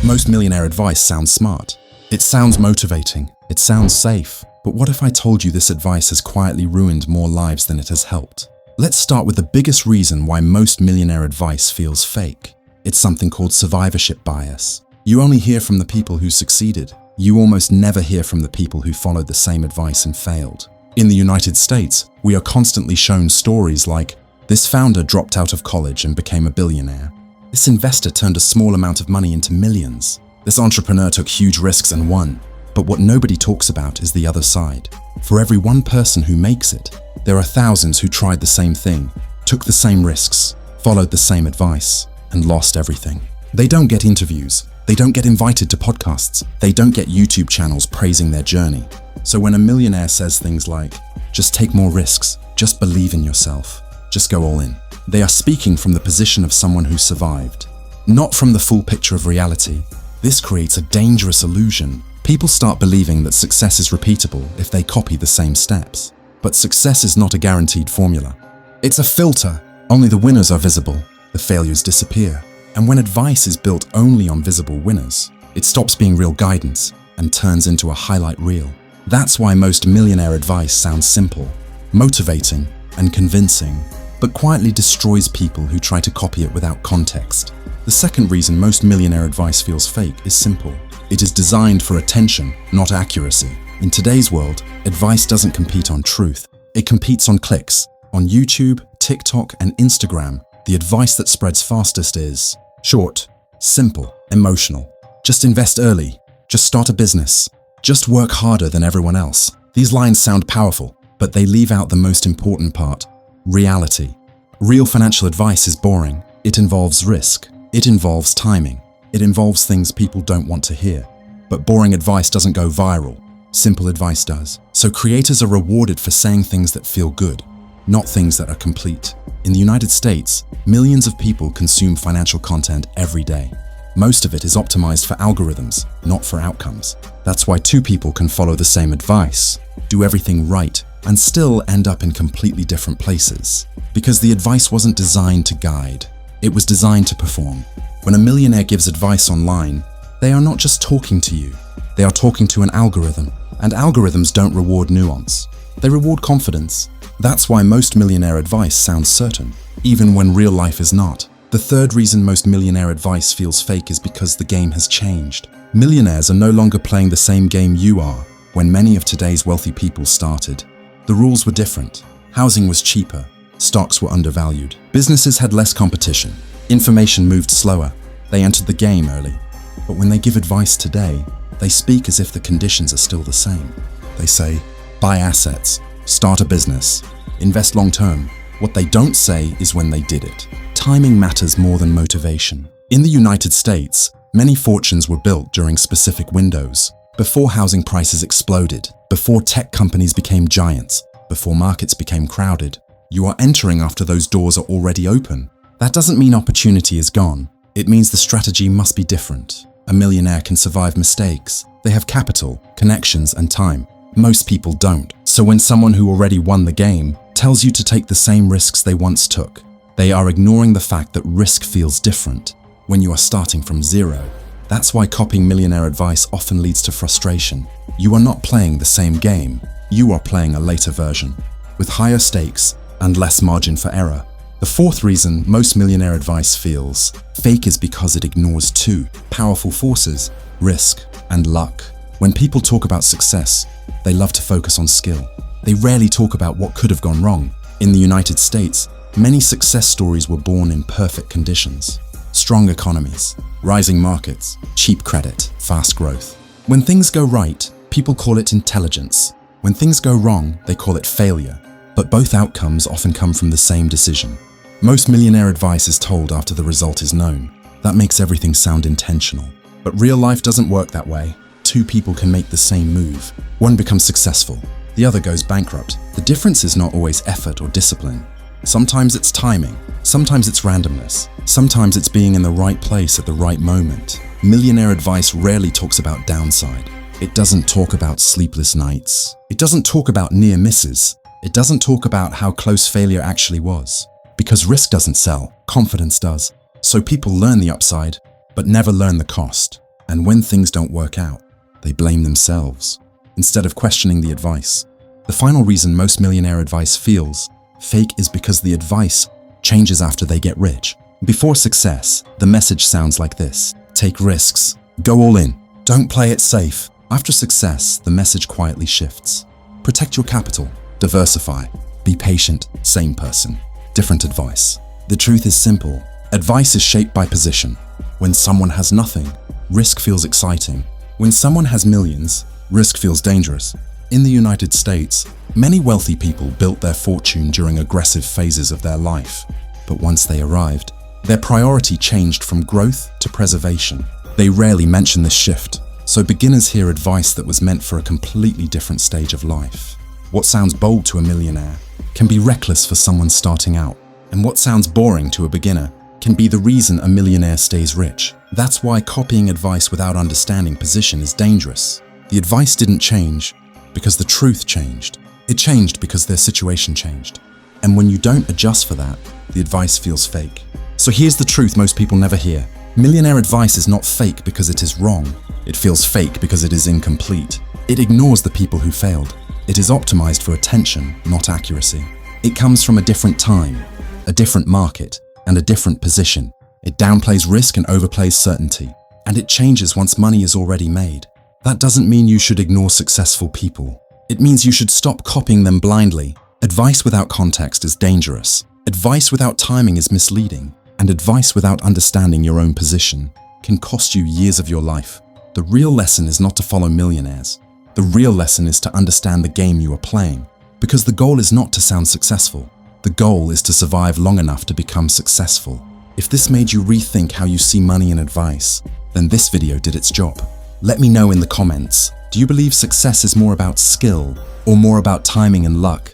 Most millionaire advice sounds smart. It sounds motivating. It sounds safe. But what if I told you this advice has quietly ruined more lives than it has helped? Let's start with the biggest reason why most millionaire advice feels fake. It's something called survivorship bias. You only hear from the people who succeeded. You almost never hear from the people who followed the same advice and failed. In the United States, we are constantly shown stories like, this founder dropped out of college and became a billionaire. This investor turned a small amount of money into millions. This entrepreneur took huge risks and won. But what nobody talks about is the other side. For every one person who makes it, there are thousands who tried the same thing, took the same risks, followed the same advice, and lost everything. They don't get interviews. They don't get invited to podcasts. They don't get YouTube channels praising their journey. So when a millionaire says things like, just take more risks, just believe in yourself, just go all in, they are speaking from the position of someone who survived, not from the full picture of reality. This creates a dangerous illusion. People start believing that success is repeatable if they copy the same steps. But success is not a guaranteed formula. It's a filter. Only the winners are visible. The failures disappear. And when advice is built only on visible winners, it stops being real guidance and turns into a highlight reel. That's why most millionaire advice sounds simple, motivating, and convincing, but quietly destroys people who try to copy it without context. The second reason most millionaire advice feels fake is simple. It is designed for attention, not accuracy. In today's world, advice doesn't compete on truth. It competes on clicks. On YouTube, TikTok, and Instagram, the advice that spreads fastest is short, simple, emotional. Just invest early. Just start a business. Just work harder than everyone else. These lines sound powerful, but they leave out the most important part: reality. Real financial advice is boring. It involves risk. It involves timing. It involves things people don't want to hear. But boring advice doesn't go viral. Simple advice does. So creators are rewarded for saying things that feel good, not things that are complete. In the United States, millions of people consume financial content every day. Most of it is optimized for algorithms, not for outcomes. That's why two people can follow the same advice, do everything right, and still end up in completely different places. Because the advice wasn't designed to guide. It was designed to perform. When a millionaire gives advice online, they are not just talking to you. They are talking to an algorithm. And algorithms don't reward nuance. They reward confidence. That's why most millionaire advice sounds certain, even when real life is not. The third reason most millionaire advice feels fake is because the game has changed. Millionaires are no longer playing the same game you are when many of today's wealthy people started. The rules were different. Housing was cheaper. Stocks were undervalued. Businesses had less competition. Information moved slower. They entered the game early. But when they give advice today, they speak as if the conditions are still the same. They say, buy assets, start a business, invest long-term. What they don't say is when they did it. Timing matters more than motivation. In the United States, many fortunes were built during specific windows. Before housing prices exploded, before tech companies became giants, before markets became crowded. You are entering after those doors are already open. That doesn't mean opportunity is gone. It means the strategy must be different. A millionaire can survive mistakes. They have capital, connections, and time. Most people don't. So when someone who already won the game tells you to take the same risks they once took, they are ignoring the fact that risk feels different when you are starting from zero. That's why copying millionaire advice often leads to frustration. You are not playing the same game. You are playing a later version, with higher stakes and less margin for error. The fourth reason most millionaire advice feels fake is because it ignores two powerful forces: risk and luck. When people talk about success, they love to focus on skill. They rarely talk about what could have gone wrong. In the United States, many success stories were born in perfect conditions. Strong economies, rising markets, cheap credit, fast growth. When things go right, people call it intelligence. When things go wrong, they call it failure. But both outcomes often come from the same decision. Most millionaire advice is told after the result is known. That makes everything sound intentional. But real life doesn't work that way. Two people can make the same move. One becomes successful, the other goes bankrupt. The difference is not always effort or discipline. Sometimes it's timing, sometimes it's randomness, sometimes it's being in the right place at the right moment. Millionaire advice rarely talks about downside. It doesn't talk about sleepless nights. It doesn't talk about near misses. It doesn't talk about how close failure actually was. Because risk doesn't sell, confidence does. So people learn the upside, but never learn the cost. And when things don't work out, they blame themselves instead of questioning the advice. The final reason most millionaire advice feels fake is because the advice changes after they get rich. Before success, the message sounds like this: take risks, go all in, don't play it safe. After success, the message quietly shifts. Protect your capital, diversify, be patient, same person, different advice. The truth is simple. Advice is shaped by position. When someone has nothing, risk feels exciting. When someone has millions, risk feels dangerous. In the United States, many wealthy people built their fortune during aggressive phases of their life. But once they arrived, their priority changed from growth to preservation. They rarely mention this shift, so beginners hear advice that was meant for a completely different stage of life. What sounds bold to a millionaire can be reckless for someone starting out, and what sounds boring to a beginner can be the reason a millionaire stays rich. That's why copying advice without understanding position is dangerous. The advice didn't change because the truth changed. It changed because their situation changed. And when you don't adjust for that, the advice feels fake. So here's the truth most people never hear. Millionaire advice is not fake because it is wrong. It feels fake because it is incomplete. It ignores the people who failed. It is optimized for attention, not accuracy. It comes from a different time, a different market, and a different position. It downplays risk and overplays certainty. And it changes once money is already made. That doesn't mean you should ignore successful people. It means you should stop copying them blindly. Advice without context is dangerous. Advice without timing is misleading. And advice without understanding your own position can cost you years of your life. The real lesson is not to follow millionaires. The real lesson is to understand the game you are playing. Because the goal is not to sound successful. The goal is to survive long enough to become successful. If this made you rethink how you see money and advice, then this video did its job. Let me know in the comments, do you believe success is more about skill or more about timing and luck?